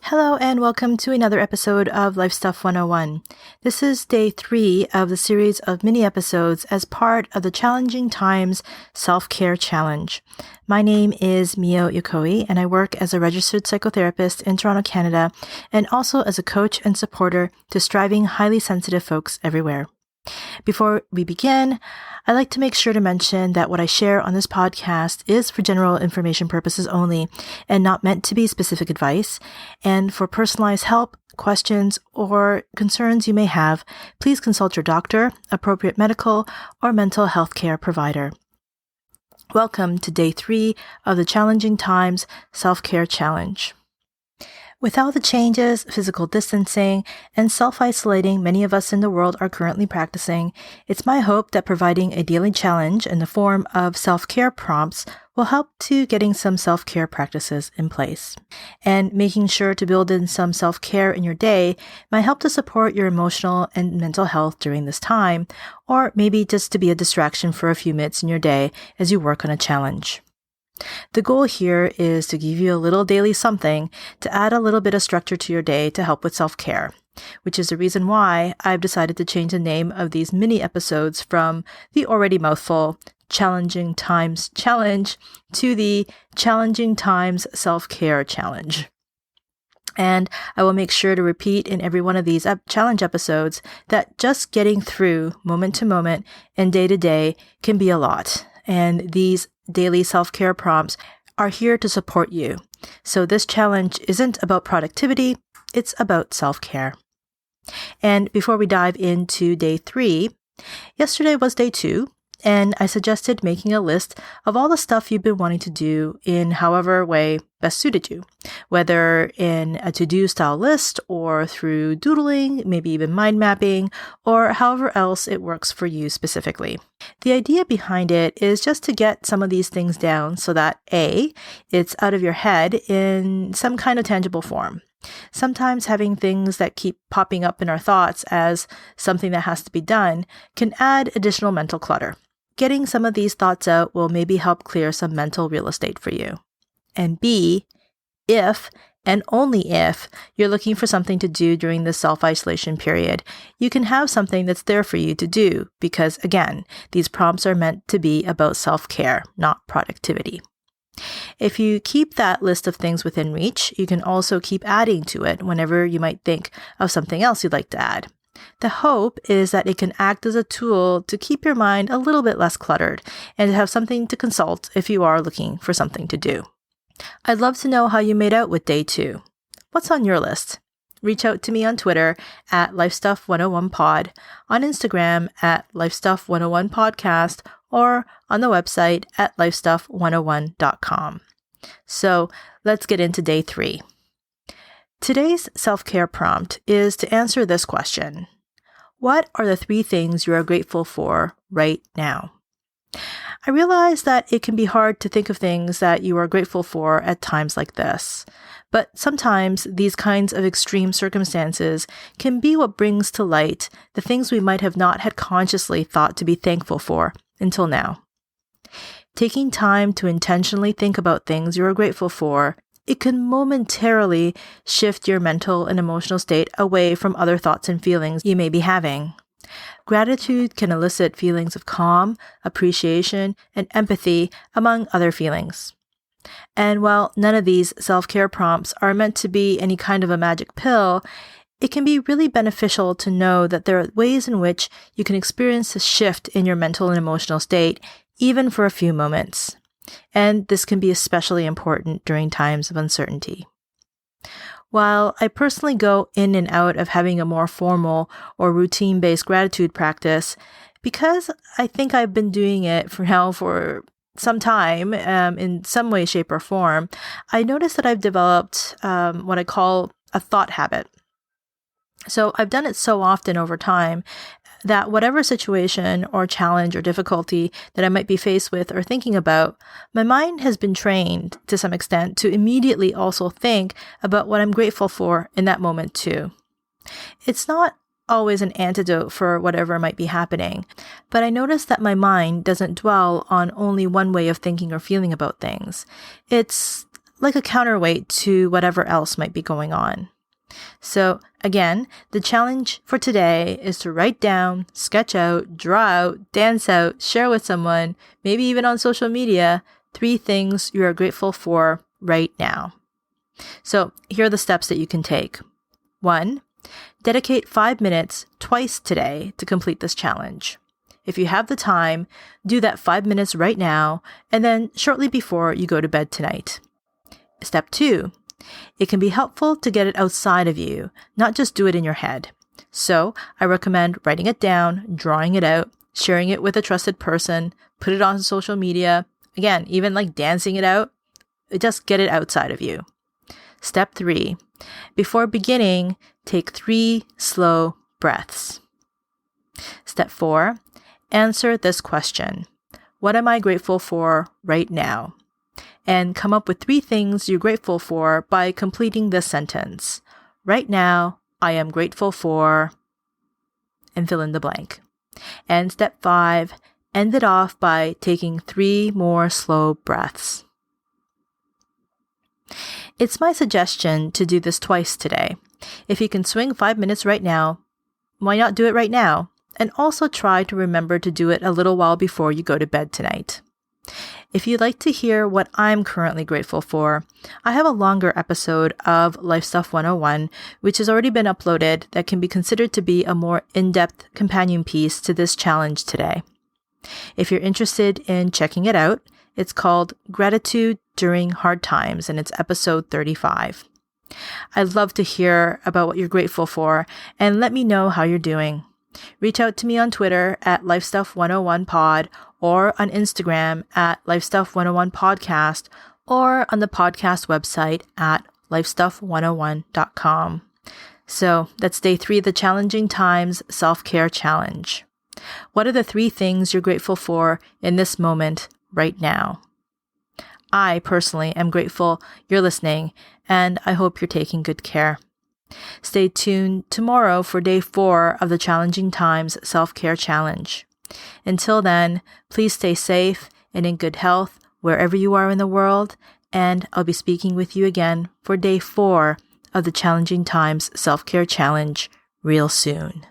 Hello and welcome to another episode of Life Stuff 101. This is day 3 of the series of mini episodes as part of the Challenging Times Self-Care Challenge. My name is Mio Yokoi and I work as a registered psychotherapist in Toronto, Canada, and also as a coach and supporter to striving, highly sensitive folks everywhere. Before we begin, I'd like to make sure to mention that what I share on this podcast is for general information purposes only and not meant to be specific advice. And for personalized help, questions, or concerns you may have, please consult your doctor, appropriate medical, or mental health care provider. Welcome to day 3 of the Challenging Times Self-Care Challenge. With all the changes, physical distancing, and self-isolating many of us in the world are currently practicing, it's my hope that providing a daily challenge in the form of self-care prompts will help to getting some self-care practices in place. And making sure to build in some self-care in your day might help to support your emotional and mental health during this time, or maybe just to be a distraction for a few minutes in your day as you work on a challenge. The goal here is to give you a little daily something to add a little bit of structure to your day to help with self-care, which is the reason why I've decided to change the name of these mini episodes from the already mouthful Challenging Times Challenge to the Challenging Times Self-Care Challenge. And I will make sure to repeat in every one of these challenge episodes that just getting through moment to moment and day to day can be a lot. And these daily self-care prompts are here to support you. So this challenge isn't about productivity, it's about self-care. And before we dive into day 3, yesterday was day 2, and I suggested making a list of all the stuff you've been wanting to do in however way best suited you, whether in a to-do style list or through doodling, maybe even mind mapping, or however else it works for you specifically. The idea behind it is just to get some of these things down so that A, it's out of your head in some kind of tangible form. Sometimes having things that keep popping up in our thoughts as something that has to be done can add additional mental clutter. Getting some of these thoughts out will maybe help clear some mental real estate for you. And B, if and only if you're looking for something to do during the self-isolation period, you can have something that's there for you to do because, again, these prompts are meant to be about self-care, not productivity. If you keep that list of things within reach, you can also keep adding to it whenever you might think of something else you'd like to add. The hope is that it can act as a tool to keep your mind a little bit less cluttered and to have something to consult if you are looking for something to do. I'd love to know how you made out with day 2. What's on your list? Reach out to me on Twitter at LifeStuff101pod, on Instagram at LifeStuff101podcast, or on the website at lifestuff101.com. So let's get into day 3. Today's self-care prompt is to answer this question. What are the 3 things you are grateful for right now? I realize that it can be hard to think of things that you are grateful for at times like this, but sometimes these kinds of extreme circumstances can be what brings to light the things we might have not had consciously thought to be thankful for until now. Taking time to intentionally think about things you are grateful for, it can momentarily shift your mental and emotional state away from other thoughts and feelings you may be having. Gratitude can elicit feelings of calm, appreciation, and empathy, among other feelings. And while none of these self-care prompts are meant to be any kind of a magic pill, it can be really beneficial to know that there are ways in which you can experience a shift in your mental and emotional state, even for a few moments. And this can be especially important during times of uncertainty. While I personally go in and out of having a more formal or routine-based gratitude practice, because I think I've been doing it for some time in some way, shape, or form, I noticed that I've developed what I call a thought habit. So I've done it so often over time that whatever situation or challenge or difficulty that I might be faced with or thinking about, my mind has been trained to some extent to immediately also think about what I'm grateful for in that moment too. It's not always an antidote for whatever might be happening, but I notice that my mind doesn't dwell on only one way of thinking or feeling about things. It's like a counterweight to whatever else might be going on. So again, the challenge for today is to write down, sketch out, draw out, dance out, share with someone, maybe even on social media, 3 things you are grateful for right now. So here are the steps that you can take. 1, dedicate 5 minutes twice today to complete this challenge. If you have the time, do that 5 minutes right now and then shortly before you go to bed tonight. Step 2, it can be helpful to get it outside of you, not just do it in your head. So I recommend writing it down, drawing it out, sharing it with a trusted person, put it on social media. Again, even like dancing it out, just get it outside of you. Step 3, before beginning, take 3 slow breaths. Step 4, answer this question. What am I grateful for right now? And come up with 3 things you're grateful for by completing this sentence. Right now, I am grateful for, and fill in the blank. And step 5, end it off by taking 3 more slow breaths. It's my suggestion to do this twice today. If you can swing 5 minutes right now, why not do it right now? And also try to remember to do it a little while before you go to bed tonight. If you'd like to hear what I'm currently grateful for, I have a longer episode of Life Stuff 101, which has already been uploaded that can be considered to be a more in-depth companion piece to this challenge today. If you're interested in checking it out, it's called Gratitude During Hard Times, and it's episode 35. I'd love to hear about what you're grateful for, and let me know how you're doing. Reach out to me on Twitter at LifeStuff101pod or on Instagram at LifeStuff101podcast or on the podcast website at LifeStuff101.com. So that's day 3 of the Challenging Times Self-Care Challenge. What are the 3 things you're grateful for in this moment right now? I personally am grateful you're listening, and I hope you're taking good care. Stay tuned tomorrow for day 4 of the Challenging Times Self-Care Challenge. Until then, please stay safe and in good health wherever you are in the world, and I'll be speaking with you again for day 4 of the Challenging Times Self-Care Challenge real soon.